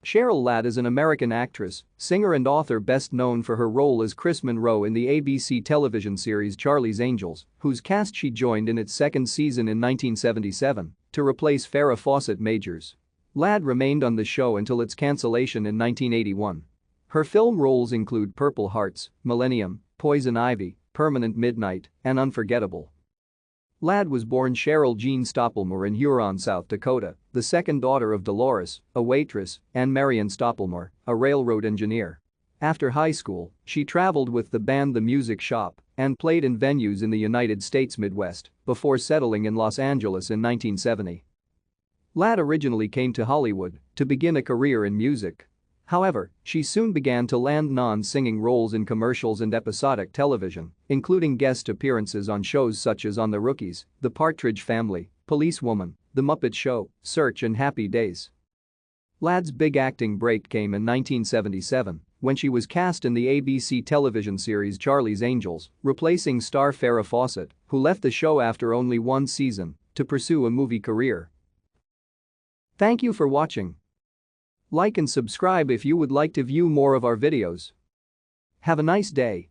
Cheryl Ladd is an American actress, singer and author best known for her role as Kris Munroe in the ABC television series Charlie's Angels, whose cast she joined in its second season in 1977 to replace Farrah Fawcett-Majors. Ladd remained on the show until its cancellation in 1981. Her film roles include Purple Hearts, Millennium, Poison Ivy, Permanent Midnight, and Unforgettable. Ladd was born Cheryl Jean Stoppelmoor in Huron, South Dakota, the second daughter of Dolores, a waitress, and Marion Stoppelmoor, a railroad engineer. After high school, she traveled with the band The Music Shop and played in venues in the United States Midwest before settling in Los Angeles in 1970. Ladd originally came to Hollywood to begin a career in music. However, she soon began to land non-singing roles in commercials and episodic television, including guest appearances on shows such as On the Rookies, The Partridge Family, Policewoman, The Muppet Show, Search and Happy Days. Ladd's big acting break came in 1977 when she was cast in the ABC television series Charlie's Angels, replacing star Farrah Fawcett, who left the show after only one season to pursue a movie career. Thank you for watching. Like and subscribe if you would like to view more of our videos. Have a nice day.